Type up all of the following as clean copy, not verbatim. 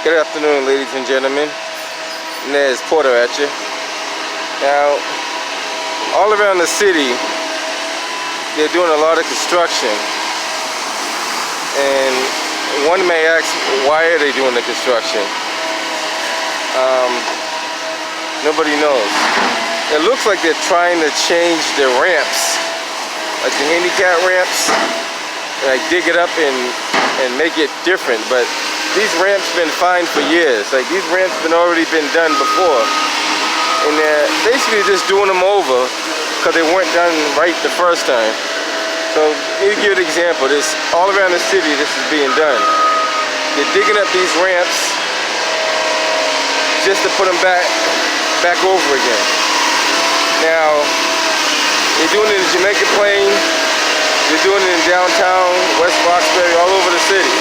Good afternoon, ladies and gentlemen. There's Porter at you. Now, all around the city, they're doing a lot of construction. And one may ask, why are they doing the construction? Nobody knows. It looks like they're trying to change the ramps, like the handicap ramps, like dig it up and make it different. But these ramps been fine for years. Like these ramps been already been done before, and they're basically just doing them over because they weren't done right the first time. So let me give you an example. This all around the city, this is being done. They're digging up these ramps just to put them back over again. Now they're doing it in Jamaica Plain. They're doing it in downtown West Roxbury, all over the city.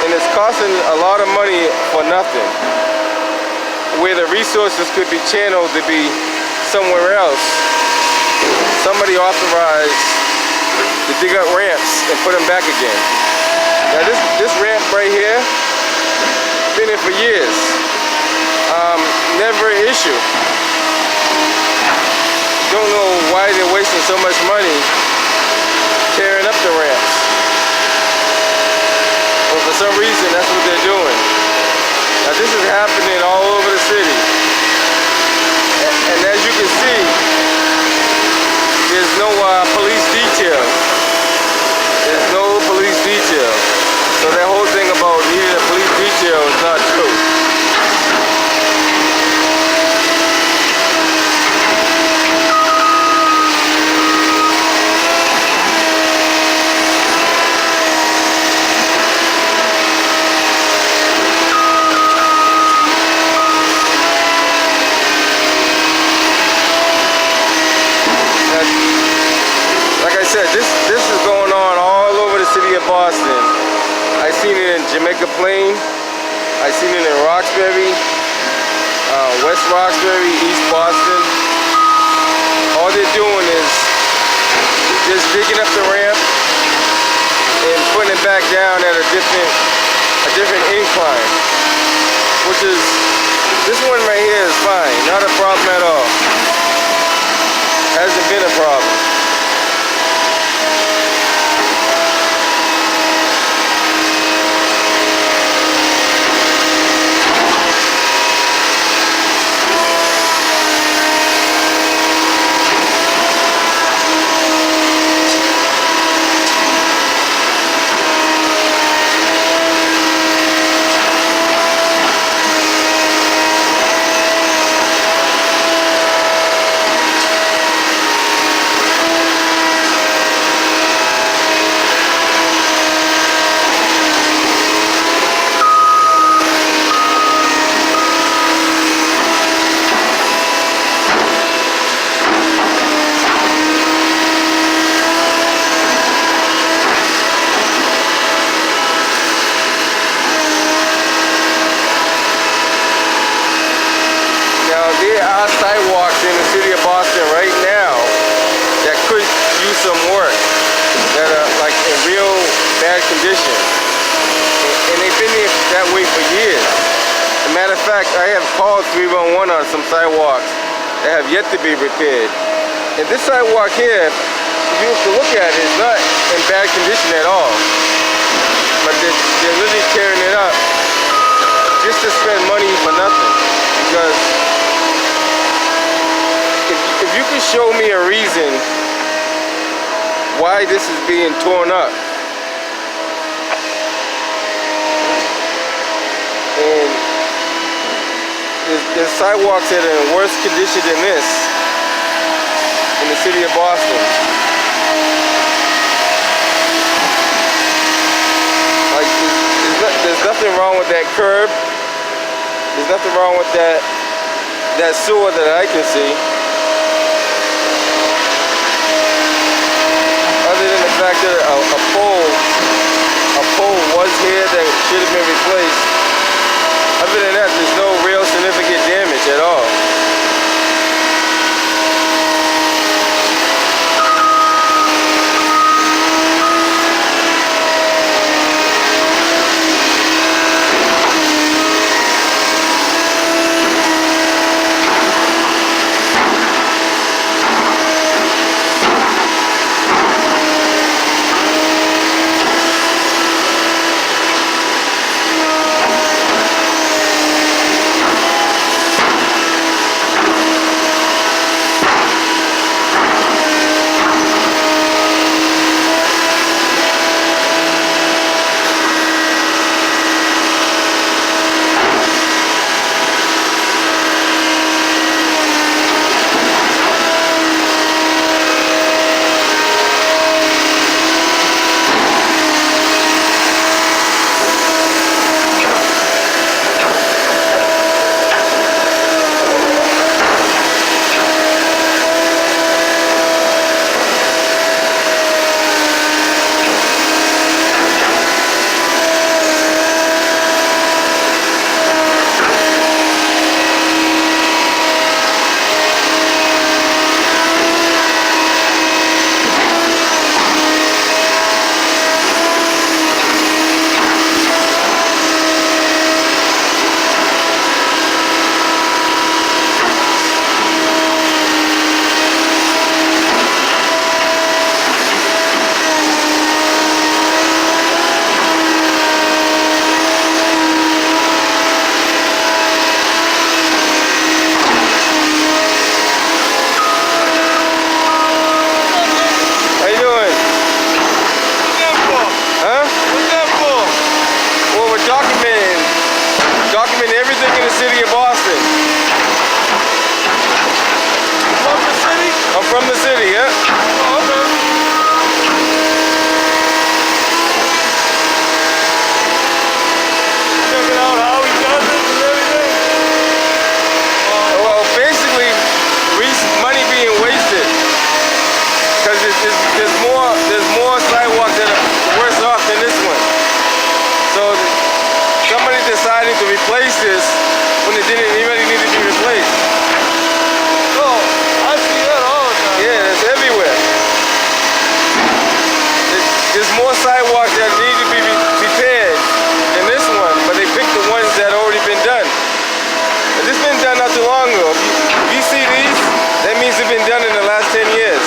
And it's costing a lot of money for nothing, where the resources could be channeled to be somewhere else. Somebody authorized to dig up ramps and put them back again. Now this ramp right here, been here for years. Never an issue. Don't know why they're wasting so much money tearing up the ramps. But for some reason, that's what they're doing. Now this is happening all over the city. And as you can see, there's no police detail. There's no police detail. So that whole thing about needing a police detail is not true. This is going on all over the city of Boston. I seen it in Jamaica Plain. I seen it in Roxbury, West Roxbury, East Boston. All they're doing is just digging up the ramp and putting it back down at a different incline. Which is, this one right here is fine, not a problem at all. Hasn't been a problem. There are sidewalks in the city of Boston right now that could use some work, that are like in real bad condition. And they've been there that way for years. As a matter of fact, I have called 311 on some sidewalks that have yet to be repaired. And this sidewalk here, if you have to look at it, is not in bad condition at all. But they're literally tearing it up just to spend money for nothing. Because if you could show me a reason why this is being torn up, and there's sidewalks that are in worse condition than this in the city of Boston. Like there's nothing wrong with that curb. There's nothing wrong with that sewer that I can see. Other than the fact that a pole was here that should have been replaced. Other than that, there's no real significant damage at all. documenting everything in the city of Boston. From the city? I'm from the city, yeah. Oh, okay. Checking out how he does it and everything. Well, basically, money being wasted because there's more sidewalks that are worse off than this one. So somebody decided to replace this when it didn't really need to be replaced. Oh, I see that all the time. Yeah, it's everywhere. There's more sidewalks that need to be repaired than this one, but they picked the ones that already been done. But this been done not too long ago. If you see these, that means it's been done in the last 10 years.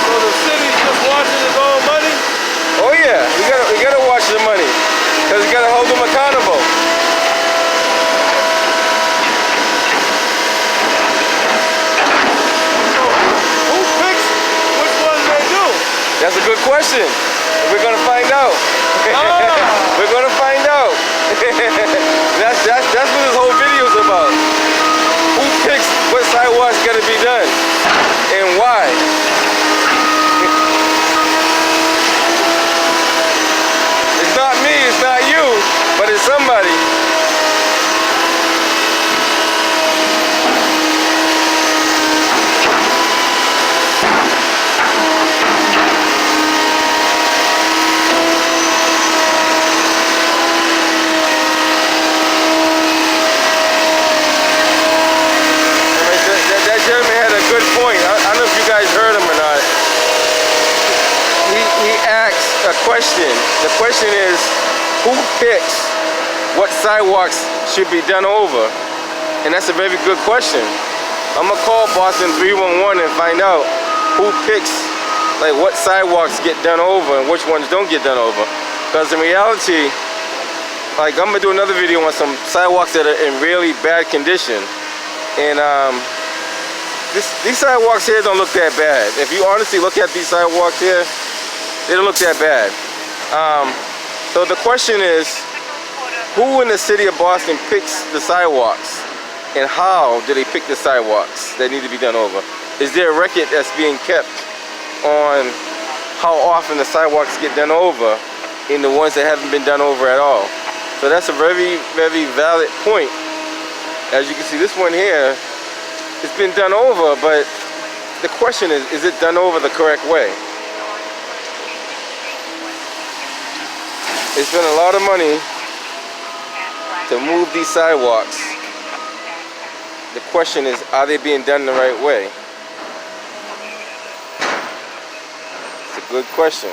So the city's just watching its own money? Oh yeah, we gotta watch the money, because we gotta hold them accountable. So who picks which ones they do? That's a good question. We're gonna find out. We're gonna find out. that's what this whole video is about. Who picks what sidewalks gotta be done and why? It's not me, it's not you, but it's somebody. That gentleman had a good point. I don't know if you guys heard him or not. He asked a question. The question is, who picks what sidewalks should be done over? And that's a very good question. I'm gonna call Boston 311 and find out who picks like what sidewalks get done over and which ones don't get done over. Because in reality, like I'm gonna do another video on some sidewalks that are in really bad condition. And these sidewalks here don't look that bad. If you honestly look at these sidewalks here, they don't look that bad. So the question is, who in the city of Boston picks the sidewalks? And how do they pick the sidewalks that need to be done over? Is there a record that's being kept on how often the sidewalks get done over in the ones that haven't been done over at all? So that's a very, very valid point. As you can see, this one here, it's been done over, but the question is it done over the correct way? They spent a lot of money to move these sidewalks. The question is, are they being done the right way? It's a good question.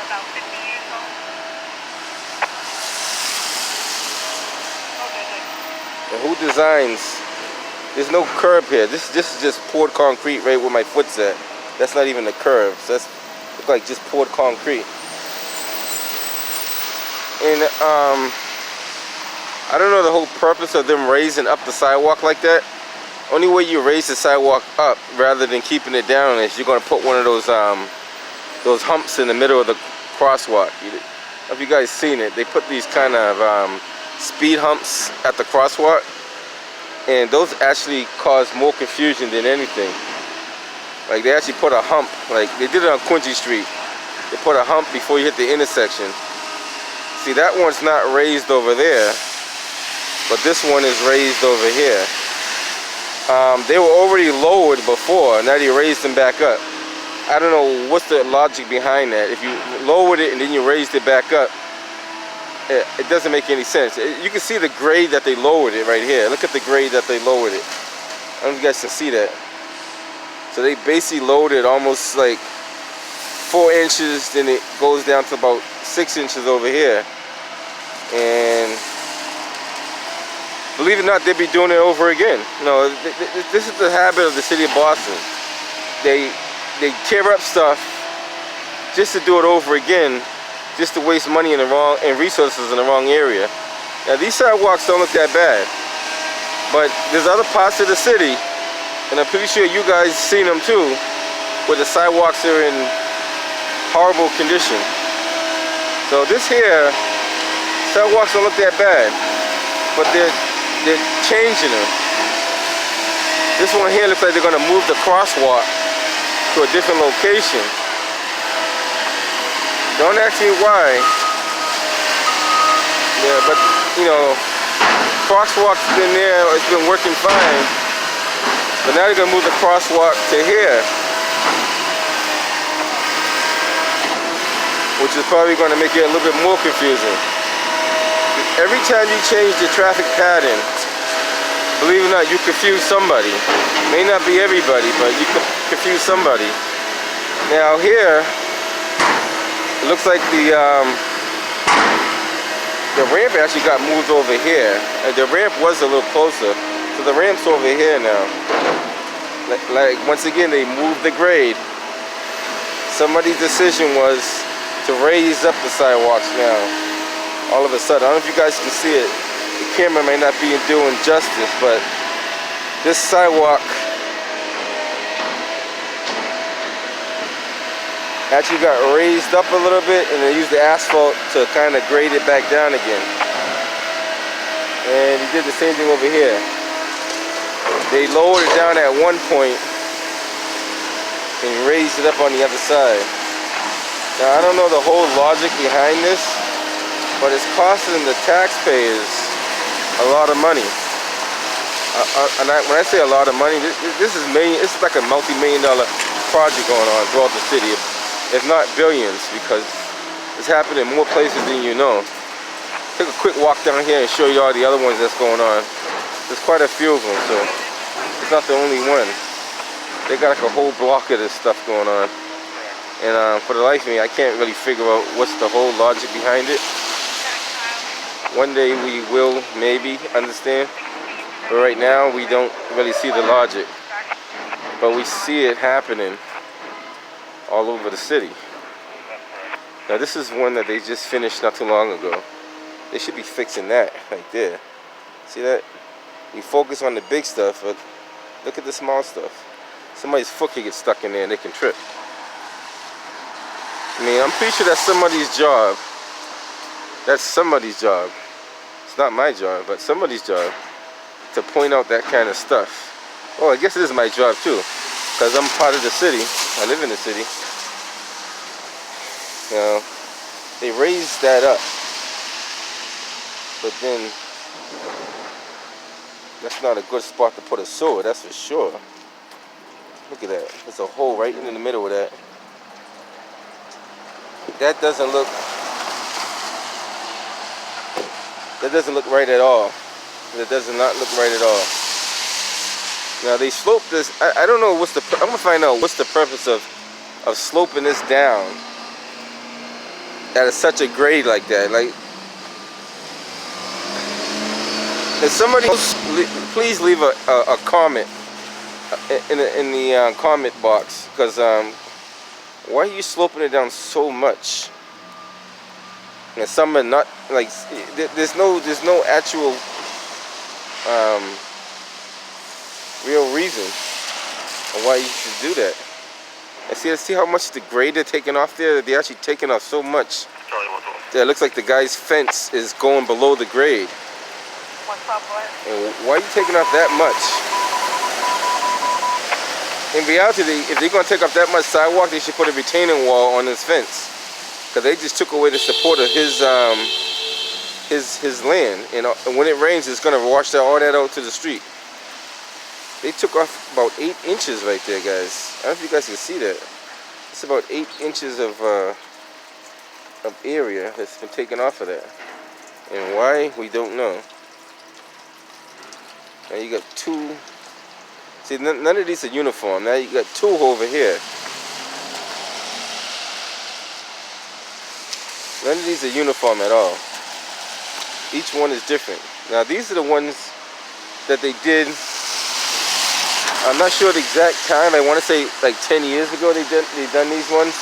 About 50 years old. And who designs? There's no curb here. This is just poured concrete right where my foot's at. That's not even a curb. So that's look like just poured concrete. And I don't know the whole purpose of them raising up the sidewalk like that. Only way you raise the sidewalk up rather than keeping it down is you're gonna put one of those humps in the middle of the crosswalk. If you guys seen it, they put these kind of speed humps at the crosswalk, and those actually cause more confusion than anything. Like they actually put a hump, like they did it on Quincy Street. They put a hump before you hit the intersection. See, that one's not raised over there, but this one is raised over here. They were already lowered before, now they raised them back up. I don't know what's the logic behind that. If you lowered it and then you raised it back up, it doesn't make any sense. You can see the grade that they lowered it right here. Look at the grade that they lowered it. I don't know if you guys can see that. So they basically lowered it almost like 4 inches, then it goes down to about 6 inches over here. And believe it or not, they'll be doing it over again. You know, this is the habit of the city of Boston. They tear up stuff just to do it over again, just to waste money in the wrong and resources in the wrong area. Now these sidewalks don't look that bad, but there's other parts of the city, and I'm pretty sure you guys seen them too, where the sidewalks are in horrible condition. So this here, sidewalks don't look that bad, but they're changing them. This one here looks like they're gonna move the crosswalk to a different location. Don't ask me why. Yeah, but you know, crosswalk's been there, it's been working fine. But now they're gonna move the crosswalk to here, which is probably gonna make it a little bit more confusing. Every time you change the traffic pattern, believe it or not, you confuse somebody. May not be everybody, but you could confuse somebody. Now here, it looks like the ramp actually got moved over here. And the ramp was a little closer. So the ramp's over here now. Like once again, they moved the grade. Somebody's decision was to raise up the sidewalks now. All of a sudden, I don't know if you guys can see it. The camera may not be doing justice, but this sidewalk actually got raised up a little bit, and they used the asphalt to kind of grade it back down again. And he did the same thing over here. They lowered it down at one point and raised it up on the other side. Now I don't know the whole logic behind this, but it's costing the taxpayers a lot of money. When I say a lot of money, this is like a multi-million-dollar project going on throughout the city, if not billions, because it's happening in more places than you know. Take a quick walk down here and show you all the other ones that's going on. There's quite a few of them, so it's not the only one. They got like a whole block of this stuff going on. And for the life of me, I can't really figure out what's the whole logic behind it. One day we will maybe understand, but right now we don't really see the logic. But we see it happening all over the city. Now this is one that they just finished not too long ago. They should be fixing that right there. See that? We focus on the big stuff, but look at the small stuff. Somebody's foot can get stuck in there and they can trip. I mean, I'm pretty sure that's somebody's job. That's somebody's job. It's not my job, but somebody's job to point out that kind of stuff. Oh, I guess it is my job too, because I'm part of the city. I live in the city. You know, they raised that up, but then that's not a good spot to put a sewer, that's for sure. Look at that. There's a hole right in the middle of that. That doesn't look right at all. That does not look right at all. Now they sloped this. I don't know what's the. I'm gonna find out what's the purpose of sloping this down at such a grade like that. Like, if somebody else, please leave a comment in the comment box, because why are you sloping it down so much? And some are not, like, there's no actual real reason why you should do that. And see how much the grade they're taking off there? They're actually taking off so much. Yeah, it looks like the guy's fence is going below the grade. And why are you taking off that much? In reality, if they're going to take off that much sidewalk, they should put a retaining wall on his fence. Because they just took away the support of his land. And when it rains, it's going to wash all that out to the street. They took off about 8 inches right there, guys. I don't know if you guys can see that. It's about 8 inches of area that's been taken off of that. And why, we don't know. Now you got 2. See, none of these are uniform. Now you got 2 over here. None of these are uniform at all. Each one is different. Now these are the ones that they did. I'm not sure the exact time. I want to say like 10 years ago they done these ones.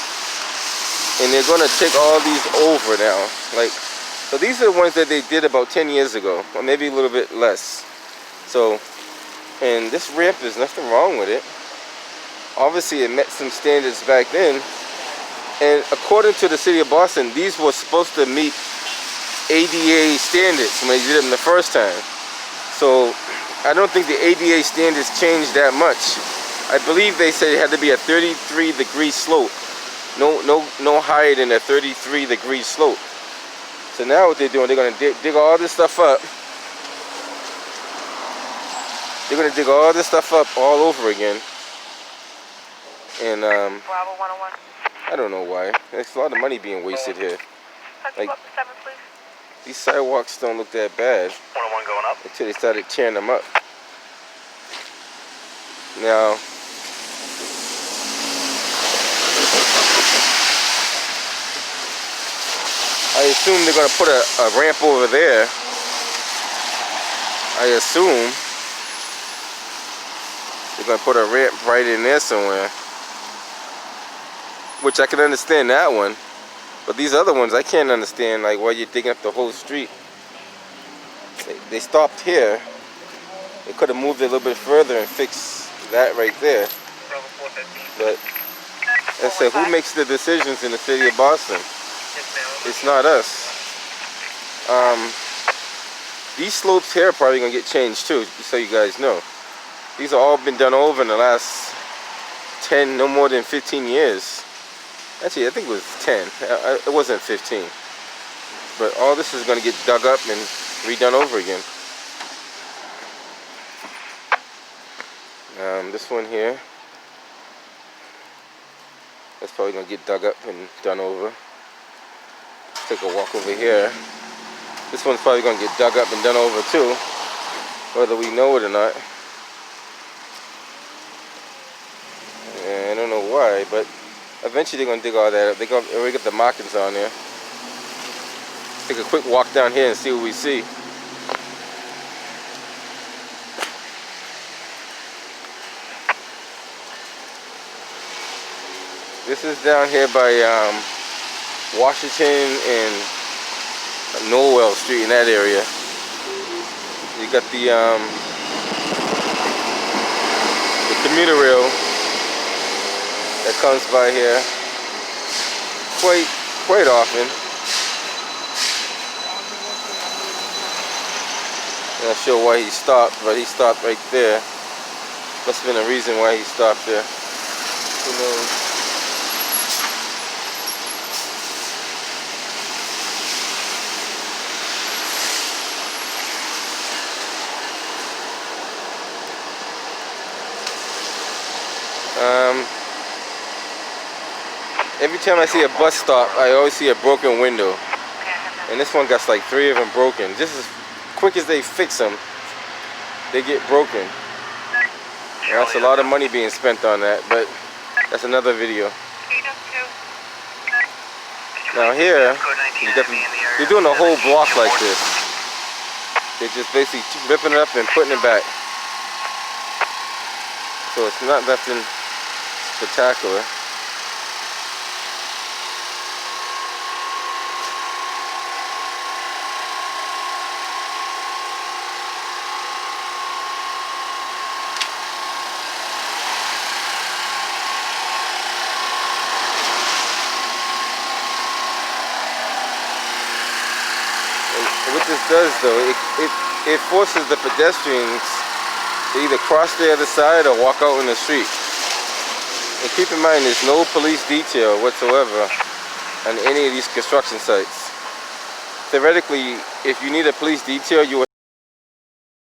And they're going to take all these over now. Like, so these are the ones that they did about 10 years ago, or maybe a little bit less. So, and this ramp, there's nothing wrong with it. Obviously, it met some standards back then. And according to the city of Boston, these were supposed to meet ADA standards when they did them the first time. So I don't think the ADA standards changed that much. I believe they said it had to be a 33-degree slope. No higher than a 33-degree slope. So now what they're doing, they're going to dig all this stuff up. They're going to dig all this stuff up all over again. And Bravo 101. I don't know why. There's a lot of money being wasted here. Like, up to 7, please. These sidewalks don't look that bad 101 going up. until they started tearing them up. Now, I assume they're going to put a ramp over there. I assume they're going to put a ramp right in there somewhere. Which I can understand that one. But these other ones, I can't understand, like, why you're digging up the whole street. They stopped here. They could have moved it a little bit further and fixed that right there. But, I said, who makes the decisions in the city of Boston? It's not us. These slopes here are probably going to get changed too, just so you guys know. These have all been done over in the last 10, no more than 15 years. Actually, I think it was 10. It wasn't 15. But all this is going to get dug up and redone over again. This one here, that's probably going to get dug up and done over. Take a walk over here. This one's probably going to get dug up and done over too, whether we know it or not. And I don't know why, but eventually they're going to dig all that up. They're going to already get the markings on there. Take a quick walk down here and see what we see. This is down here by Washington and Norwell Street, in that area. You got the commuter rail that comes by here quite often. I'm not sure why he stopped, but he stopped right there. Must have been a reason why he stopped there. Who knows? Every time I see a bus stop, I always see a broken window. And this one got like 3 of them broken. Just as quick as they fix them, they get broken. And that's a lot of money being spent on that, but that's another video. Now here, they're doing a whole block like this. They're just basically ripping it up and putting it back. So it's not nothing spectacular. What this does though, it forces the pedestrians to either cross the other side or walk out in the street. And keep in mind, there's no police detail whatsoever on any of these construction sites. Theoretically, if you need a police detail, you would